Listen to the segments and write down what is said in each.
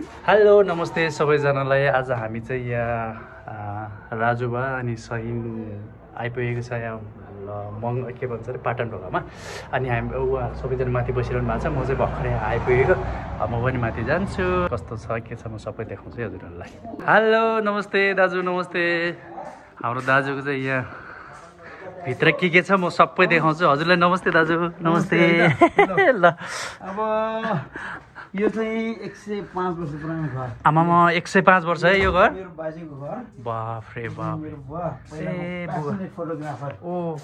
Hello नमस्ते सबैजनालाई। आज हामी चाहिँ यहाँ राजुबा अनि सहिन आइपुगेको छ यहाँ के भन्छ अरे पाटन ढोकामा। अनि हामी उहाँ सबैजना माथि बसिरहनु भएको छ। म चाहिँ भर्खरै आइपुगेको, म पनि माथि जान्छु। कस्तो छ के छ म सबै देखाउँछु हजुरहरूलाई। हेलो नमस्ते दाजु, नमस्ते। हाम्रो दाजुको चाहिँ यहाँ भित्र के छ म सबै देखाउँछु हजुरलाई। नमस्ते दाजु, नमस्ते। ल अब यो चाहिँ 105 वर्ष पुरानो घर। आमामा 105 वर्ष है यो घर? मेरो बाजेको घर। बाफ रे बाफ। मेरो बुवा ए बुवा फोटोग्राफर।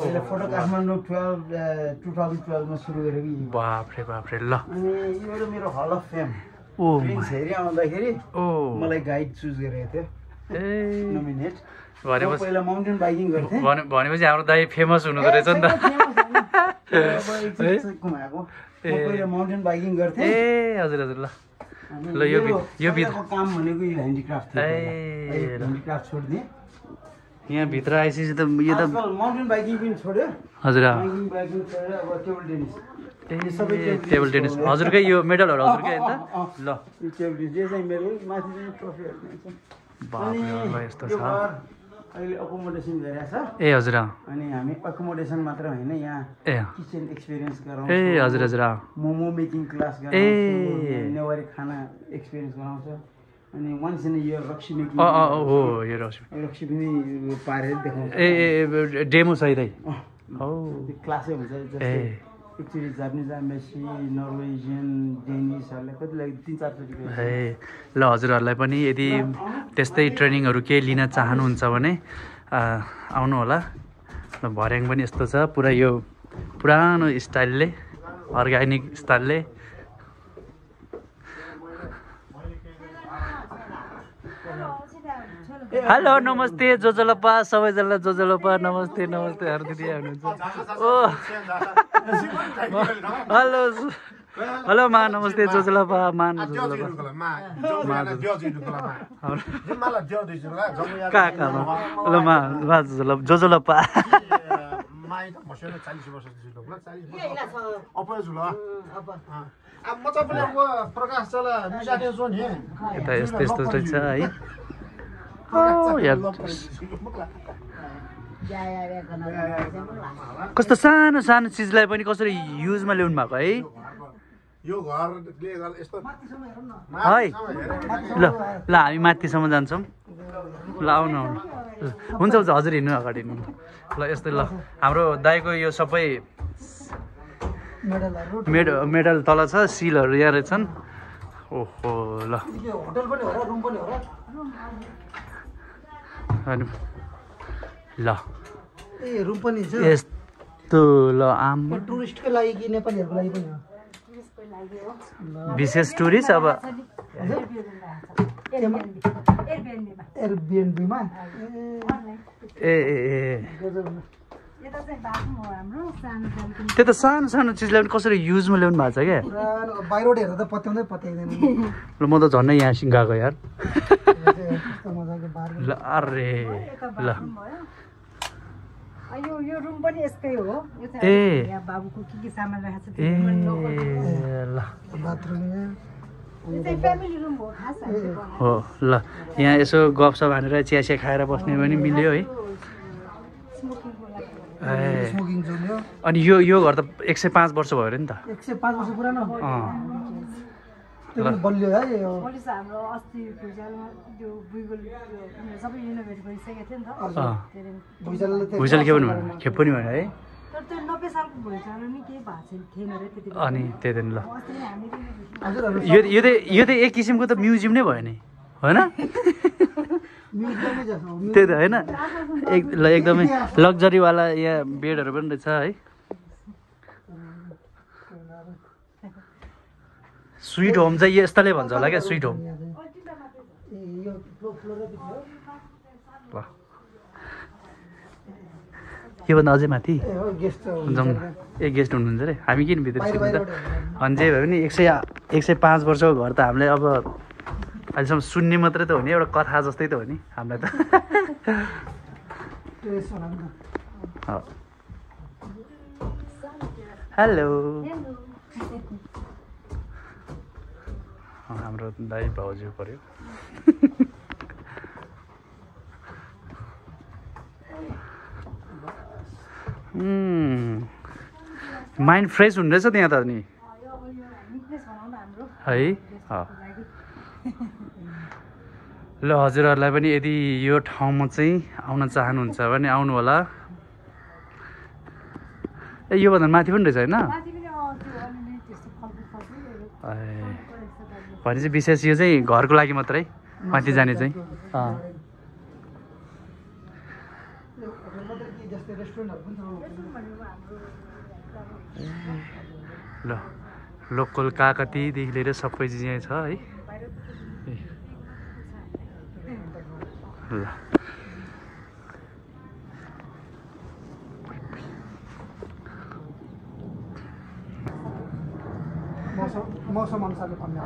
पहिला फोटो काठमाडौँ 2012 मा सुरु गरेको। बाफ रे ल। अनि यो मेरो हल अफ फेम। ओ प्रिन्स हेरि आउँदाखेरि मलाई गाइड चुज गरेको थियो। ए नोमिनेट भनेपछि पहिला माउन्टेन बाइकिङ गर्थेँ। भनेपछि हाम्रो दाइ फेमस हुनुहुँदो रहेछ नि त। घुमाएको पहिला माउन्टेन बाइकिङ गर्थेँ। ए हजुर हजुर ल ल यो काम भनेको यो ह्यान्डिक्राफ्ट थियो। ह्यान्डिक्राफ्ट छोड्दिएँ। यहाँ भित्र आइसकेपछि त यो त माउन्टेन बाइकिङ पनि छोड्यो। हजुर बाइकिङ छोडेर अब टेबल टेनिस। ए टेबल टेनिस हजुरकै यो मेडलहरू हजुरकै होइन त? ल यो टेबल टेनिस यो चाहिँ मेरो माथि चाहिँ ट्रफीहरू छ। बाफ रे यस्तो छ। अहिले अकोमोडेसन गरिरहेको छ। ए हजुर अनि हामी अकोमोडेसन मात्र होइन यहाँ ए किचन एक्सपिरियन्स गराउँछ। ए हजुर हजुर मोमो मेकिङ क्लास गराउँछ। नेवारी खाना एक्सपिरियन्स गराउँछ। अनि वान्स इन अ इयर रक्सी मेकिङ हो यो रक्सी पनि पारेर देखाउँछ। ए डेमो सहितै हो क्लासै हुन्छ। जस्तै एकचोटि जापानिज एम्बेसी, नर्वेजियन, डेनिसहरूलाई कतिलाई 3-4 चोटि। ए ल हजुरहरूलाई पनि यदि त्यस्तै ट्रेनिङहरू केही लिन चाहनुहुन्छ भने आउनु होला। ल भर्याङ पनि यस्तो छ पुरा यो पुरानो स्टाइलले, अर्ग्यानिक स्टाइलले। हेलो नमस्ते जोजलपा सबैजनालाई। जोजलपा नमस्ते नमस्ते दिदी हुनुहुन्छ। ओ हेलो हेलो मा नमस्ते जोजलपा मा जोजलपा काकामा ल मा जोजलपा यता यस्तो यस्तो रहेछ है। कस्तो सानो सानो चिजलाई पनि कसरी युजमा ल्याउनु भएको है। यो घरले गर्दा यस्तो है ल ल हामी माथिसम्म जान्छौँ। ल आउनु आउनु हुन्छ हुन्छ हजुर हिँड्नु अगाडि हिँड्नु। ल यस्तै ल हाम्रो दाइको यो सबै मेडल तल छ, सिलहरू यहाँ रहेछन्। ओहो ल होटल पनि हो र रुम पनि हो र। अनि ल ए रुम पनि छ यस्तो। ल आम टुरिस्टको लागि कि नेपालीहरूको लागि पनि हो? विशेष टुरिस्ट अब एयरबिएनबीमा। ए त्यो त सानो सानो चिजलाई पनि कसरी युजमा ल्याउनु भएको छ क्या। बाहिरबाट हेर्दा त पत्याउँदैन। ल म त झन्डै यहाँसिङ गएको यार। ल अरे ल यो रुम पनि यसकै हो। ए यहाँ बाबुको के सामान राखेको छ। ए ल बाथरुम फ्यामिली रुम हो खास। हो ल यहाँ यसो गफसप हानेर चिया चिया खाएर बस्ने पनि मिल्यो है। ए स्मोकिङ जोन हो। अनि यो घर त 105 वर्ष भयो अरे नि त। 105 वर्ष पुरानो। त्यो पनि बलियो है यो। पुलिस हाम्रो अस्ति भुइँचालोमा त्यो बुइगल सबै रिनोभेट गरिसकेको थियो नि त। भुइँचालो के पनि भन्यो, खेप पनि भन्यो है। तर त्यो 90 सालको भुइँचालो नि केही भएको थिएन रे त्यति। अनि त्यही दिन ल हामी यो त एक किसिमको त म्युजियम नै भयो नि होइन? त्यही त होइन एकदमै लग्जरीवाला यहाँ बेडहरू पनि रहेछ है। स्विट होम चाहिँ यस्ताले भन्छ होला क्या, स्विट होम। योभन्दा अझै माथि जाउँ न। ए गेस्ट हुनुहुन्छ अरे, हामी किन भित्र छिर्नु त? अनि जे भए पनि 105 वर्षको घर त हामीले अब अहिलेसम्म सुन्ने मात्रै त हो नि, एउटा कथा जस्तै त हो नि हामीलाई त। हेलो हाम्रो दाइ भाउजू पर्यो माइन्ड फ्रेस हुने रहेछ त्यहाँ त नि है ल हजुरहरूलाई पनि यदि यो ठाउँमा चाहिँ आउन चाहनुहुन्छ भने आउनु होला ए योभन्दा माथि पनि रहेछ होइन भनेपछि विशेष यो चाहिँ घरको लागि मात्रै माथि जाने चाहिँ ल लोकल काकतीदेखि लिएर सबै चिज यहाँ छ है ल मौसम अनुसारले भन्ने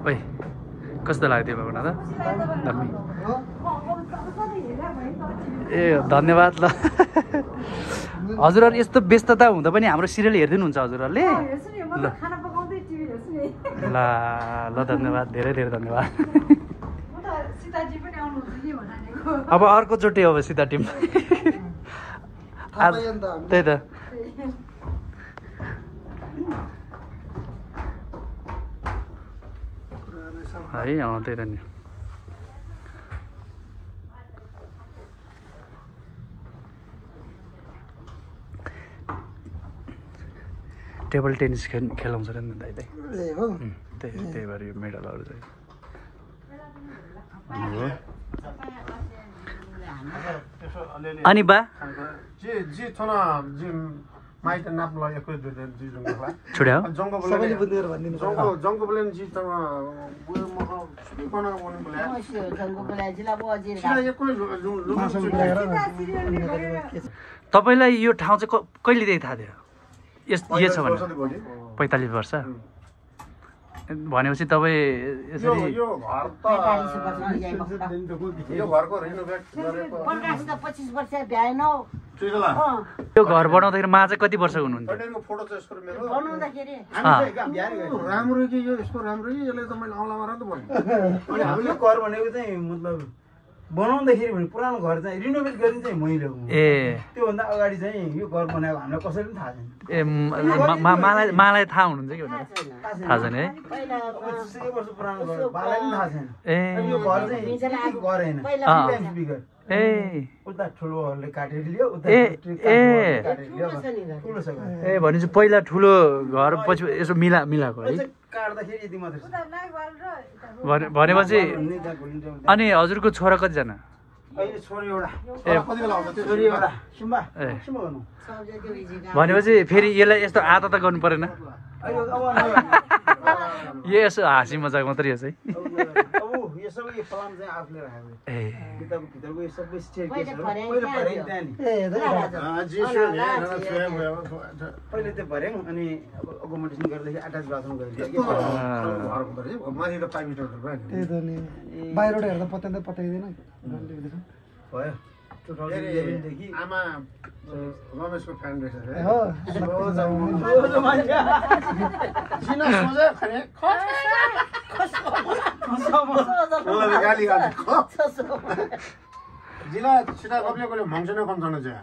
ओइ कस्तो लाग्यो त्यो भावना त दामी ए धन्यवाद ल हजुरहरू यस्तो व्यस्तता हुँदा पनि हाम्रो सिरियल हेरिदिनु हुन्छ हजुरहरूले ल ल धन्यवाद धेरै धेरै धन्यवाद अब अर्कोचोटि अब सीता टिम त्यही त है त्यही त नि टेबल टेनिस खेलाउँछ र नि दाइले त्यही भएर यो मेडलहरू चाहिँ अनि बा माइत नाप्ला एकै दुई जी जंगला छोड्या जंगल सबैले बुझेर भन्दिनु जंगल बोलेन जी त बुयो म सुनि कोना बोल्नु बोले जंगल बोले जिल्ला बो अजिर तपाईलाई यो ठाउँ चाहिँ कहिलेदेखि थाहा थियो यो छ भने 45 वर्ष भनेपछि तपाईँ यसरी यो घर त 45 वर्ष यो घरको रिनोभेट गरेको 25 वर्ष भ्याएन यो घर बनाउँदाखेरि मा चाहिँ कति वर्ष हुनुहुन्थ्यो पटेलको फोटो चाहिँ यसको मेरो बनाउँदाखेरि हामी चाहिँ बिहान गयो राम्रो कि यो यसको राम्रो कि यसले त मैले औँलामा रातो भन्नु अनि हामीले घर भनेको चाहिँ मतलब बनाउँदाखेरि भने पुरानो घर चाहिँ रिनोभेट गर्ने चाहिँ मैले हुँ ए त्योभन्दा अगाडि चाहिँ यो घर बनाएको हामीलाई कसैले पनि थाहा छैन ए मलाई थाहा हुनुहुन्छ कि भनेर थाहा छैन है 100 वर्ष पुरानो घर बालाई पनि थाहा छैन ए यो घर चाहिँ घर होइन ए उता ठुलोहरूले काटेर लियो उता ठुलो छ ए भनेपछि पहिला ठुलो घर पछि यसो मिलाएको है काट्दाखेरि यति मात्रै भनेपछि अनि हजुरको छोरा कतिजना अहिले छोरी एउटा कति बेला आउँछ त्यो छोरी एउटा सिम्बा सिम्बा गर्नु भनेपछि फेरि यसलाई यस्तो आदत त गर्नु परेन यो यसो हाँसी मजाक मात्रै यो चाहिँ यो सबै फलाम चाहिँ आफूले राखेको ए किताबको भित्रको यो सबै स्टेयरकेसहरु पहिले भर्यौं त्यहाँ नि पहिले त्यो भर्यौं अनि अब अकोमोडेसन गर्दाखेरि अट्याच बाथरुम गरिदियो माथि त 5 मिटर भयो त्यही त नि बाहिरबाट हेर्दा पत्याउँदैन भयो 2011 देखि आमा रमेशको फ्यान रहेछ हो जिन सोझै खरे गाली जिल्ला छिटा कपले मङ्सन कम्सन चाहिँ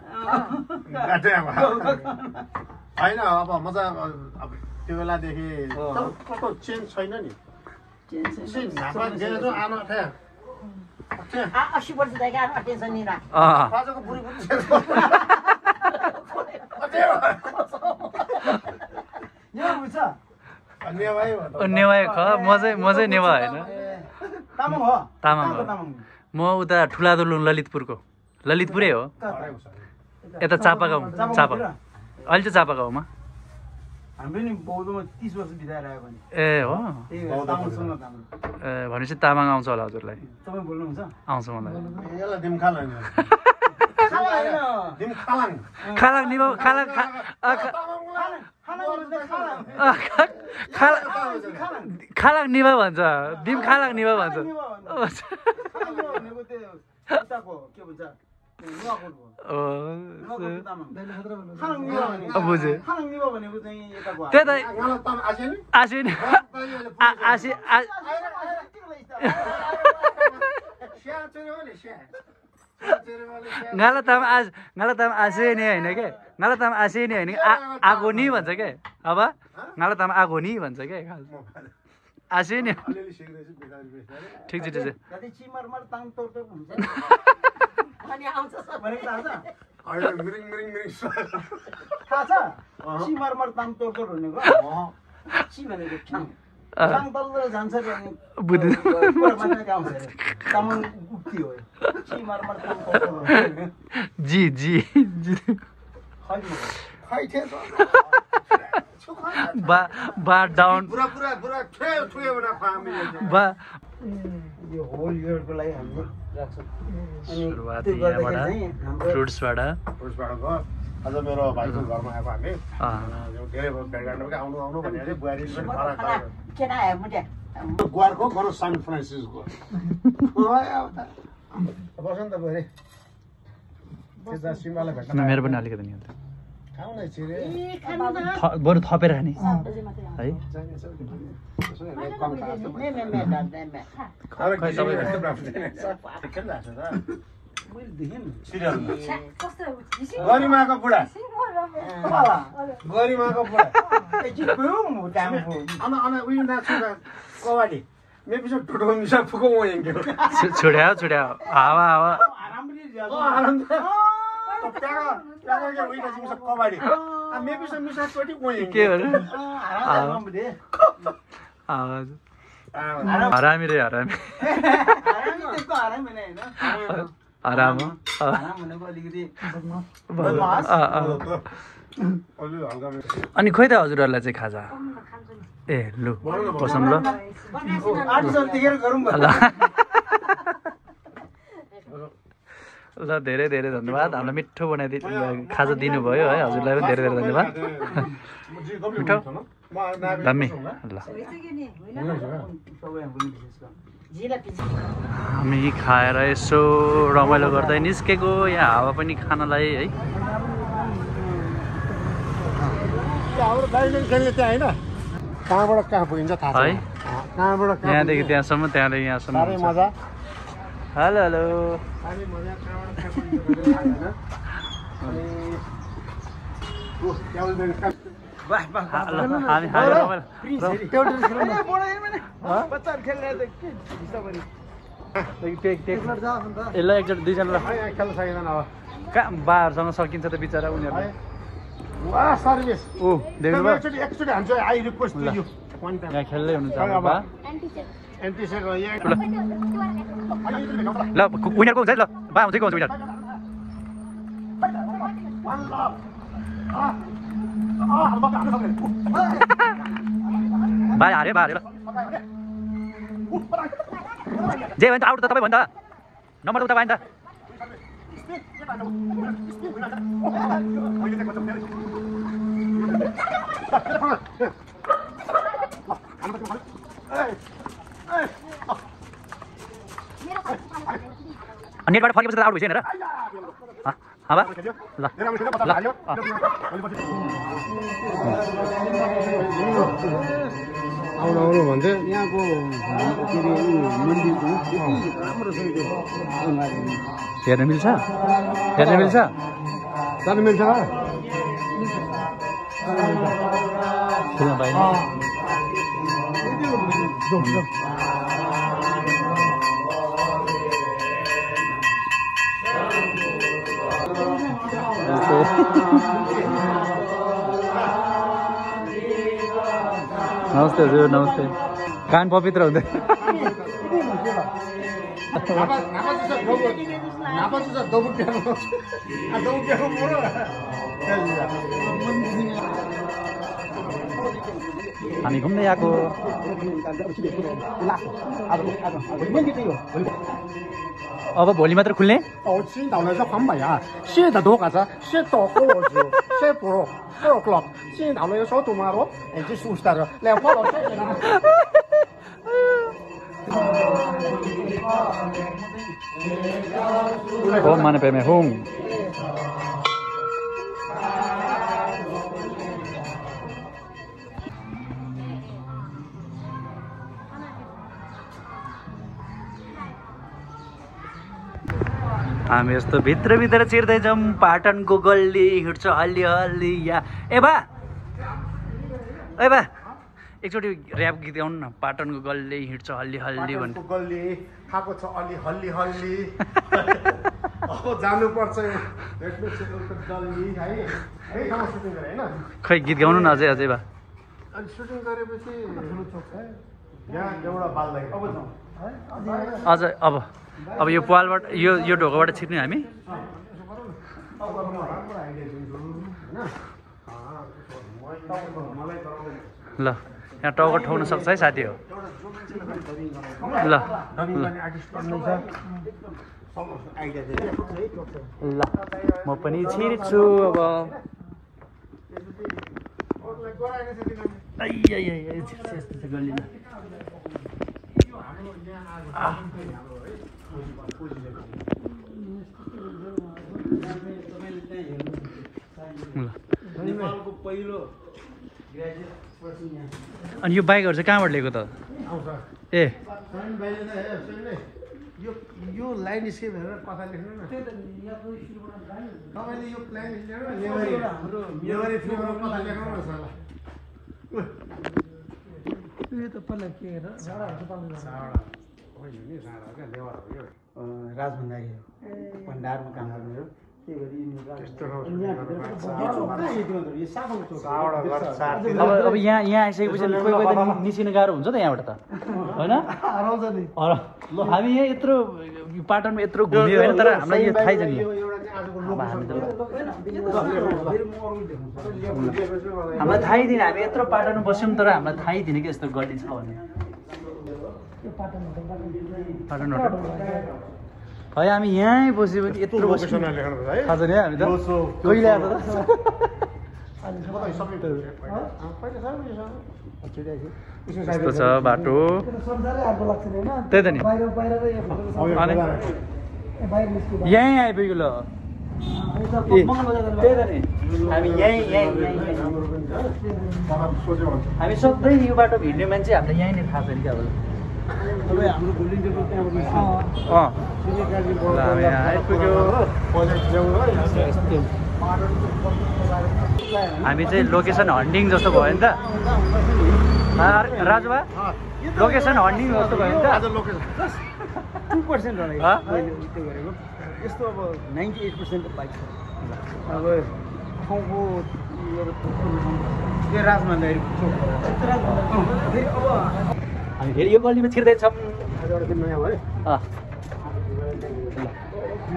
होइन अब मजा अब त्यो बेलादेखि कस्तो चेन्ज छैन नि आमा 80 वर्ष देखि अटेन्सन नि रा आजको बुढी यहाँ बुझ्छ नेवाई म चाहिँ नेवा होइन तामाङ हो तामाङ हो म उता ठुलादुलुङ ललितपुरै हो यता चापागाउँ चापा अहिले चाहिँ चापागाउँमा हाम्रो नि बौद्धमा 30 वर्ष बिताएर आएको नि ए हो ए भनेपछि तामाङ आउँछ होला हजुरलाई तपाईँ बोल्नुहुन्छ आउँछ मलाई यसलाई दिमखाल हैन दिमखालाङ खालाङ निभा खालाङ खालाङ निभा भन्छ दिम खालाङ निभा भन्छ भनेको त्यो उताको के भन्छ बुझेँ भनेको चाहिँ यताको त्यही त आसिन आसी गालाताम आसे नि होइन के गालाताम आसे नि होइन आगो नि भन्छ के अब गालाताम आगो नि भन्छ के आसे नि ठिक छ ठिक छ जी जी जी बा डाउन बा यो होल इयरको लागि हामीले राख्छौँ सुरुवात यहाँबाट फ्रुट्सबाट आज मेरो भाइको घरमा आएको हामी धेरै भेटघाटमा आउनु आउनु भनेर बुहारी गुवारको गरो सान फ्रान्सिस्को बसन्त बुहारी त्यता सिम्बालाई भेट्न मेरो पनि अलिकति नि खाउन छिरे बरु थपेर खाने है गरिमाको बुढा गरिमाको बुढा कबाडी मे पछि टुटो मिसा फुको छुड्याओ हावा हावा कबाडी मे पछि मिसा चोटी के हरामी रे हरामी आराम अनि खोइ त हजुरहरूलाई चाहिँ खाजा ए लु पसम ल ल धेरै धेरै धन्यवाद हामीलाई मिठो बनाइदिनु खाजा दिनुभयो है हजुरलाई पनि धेरै धेरै धन्यवाद मिठो दामी ल हामी खाएर यसो रमाइलो गर्दै निस्केको यहाँ हावा पनि खानलाई है कहाँबाट कहाँ पुगिन्छ थाहा छैन कहाँबाट यहाँदेखि त्यहाँसम्म त्यहाँदेखि यहाँसम्म मजा हेलो हेलो ल एकजना दुईजना ल खेल्न सकिँदैन अब कहाँ बाहरूसँग सकिन्छ त बिचरा उनीहरू सर्भिस ऊ देख्नुभयो एकचोटि हान्छ आई रिक्वेस्ट टु यु यहाँ खेल्दै हुनुहुन्छ बा एन्टिसेक ल उनीहरूको हुन्छ है ल बा हुन्छ कि हुन्छ उनीहरू भाइ हारे ल जे भन्छ आउट त तपाईँ भन्छ नम्बर त उता भयो नि त नेटबाट फर्केपछि त आउट भइसक्यो र हावा ल आउनु आउनु भन्थे यहाँको के अरे मन्दिरको राम्रो छ हेर्न मिल्छ जानु मिल्छ नमस्ते हजुर नमस्ते कान पवित्र हुँदै हामी घुम्दै आएको अब भोलि मात्र खुल्ने 青岛呢是黄柏呀，现在多干啥？现到过了就，现不了4 o'clock，现到了有少多嘛咯？哎，这熟悉的了，来跑到这里了。Hôm mana pe me home. हामी यस्तो भित्र छिर्दै जाउँ पाटनको गल्ली हिँड्छ हल्ली हल्ली या ए बा एकचोटि ऱ्याप गीत गाउनु न पाटनको गल्ली हिँड्छ हल्ली हल्ली भन्नु गल्ली खाएको छ अलि हल्ली हल्ली अब जानुपर्छ भेट्नु क्षेत्रको गल्ली है ठाउँमा सुटिङ गरे हैन खै गीत गाउनु न अझै बा अनि सुटिङ गरेपछि यहाँ एउटा बाल्दै अब जाउँ अझ अब यो पालबाट यो ढोकाबाट छिर्ने हामी ल यहाँ टाउको ठाउन सक्छ है साथी हो ल ल म पनि छिर्छु अब नेपालको पहिलो अनि यो बाइकहरू चाहिँ कहाँबाट लिएको त ए यो लाइन स्केप हेरेर कथा लेख्नु न तपाईँले यो प्लान नेवारी फिल्ममा कथा लेख्नु न सर यो त पहिला के हेर राजभण्डारी भण्डारमा काम गर्ने हो त्यही भएर अब यहाँ आइसकेपछि कोही कोही त निस्किन गाह्रो हुन्छ त यहाँबाट त होइन हामी यहाँ यत्रो पाटनमा यत्रो घुम्यो होइन तर हामीलाई यो थाहै छैन हामीलाई थाहै थिएन हामी यत्रो पाटनमा बस्यौँ तर हामीलाई थाहै थिएन कि यस्तो गल्ली छ भने पाटन होटल है हामी यहीँ बस्यो भने यत्रो बस्यो थाहा छैन है हामी त कहिले आएको यस्तो छ बाटो त्यही त नि यहीँ आइपुग्यो ल त्यही त नि हामी हामी सधैँ यो बाटो हिँड्ने मान्छे हामीलाई यहीँ नै थाहा छैन क्या अब हामी आइपुग्यो हामी चाहिँ लोकेसन हन्टिङ जस्तो भयो नि त राजुबा लोकेसन हन्टिङ जस्तो भयो नि त 2% यस्तो अब 98% बाइक छ अब ठाउँको राजभण्डारी हामी फेरि यो गल्लीमा छिर्दैछौँ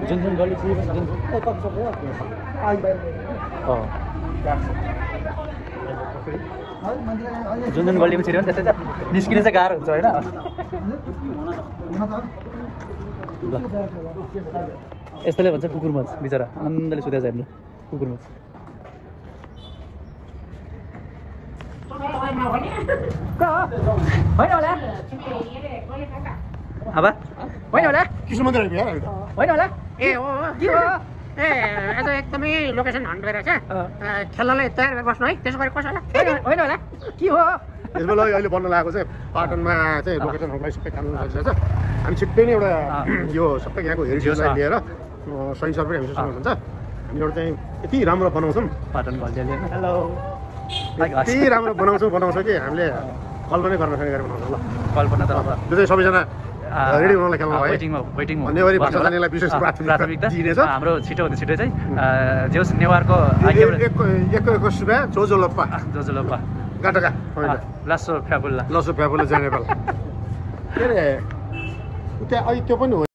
जुन गल्ली जुन गल्लीमा छिर्यो भने त्यस्तै निस्किने चाहिँ गाह्रो हुन्छ होइन यस्तोले भन्छ कुकुर मच बिचरा आनन्दले सुत्या छ हामीलाई कुकुर मच होइन होला अब होइन होला कृष्ण मन्दिर होइन होला ए हो के हो ए आज एकदमै लोकेसन हन्ट भइरहेछ खेल्नलाई तयार भएर बस्नु है त्यसो गरी कसो होला होइन होला के हो त्यसमा ल अहिले बन्न लागेको चाहिँ पाटनमा चाहिँ लोकेसनहरूलाई सबै काम गरिरहेछ हामी छिट्टै नै एउटा यो सबै यहाँको हेरिटेजलाई लिएर सही सबै हामीसँग हुन्छ हामी एउटा चाहिँ यति राम्रो बनाउँछौँ पाटन भल्जेले हेलो यति राम्रो बनाउँछौँ कि हामीले कल्पना गर्न सक्ने गरी बनाउँछौँ ल कल्पना त अब त्यो चाहिँ सबैजना रेडी हुनलाई खेल्नु है वेटिङमा नेवारी भाषा जान्नेलाई विशेष प्राथमिकता दिनेछ हाम्रो छिटो चाहिँ जेउस नेवारको एक रुपियाँ जोजोलप्पा गाटका लासो फ्याबुल्ला लसो फ्याबुल्ला जाने बेला के अरे त्यहाँ अहिले त्यो पनि हो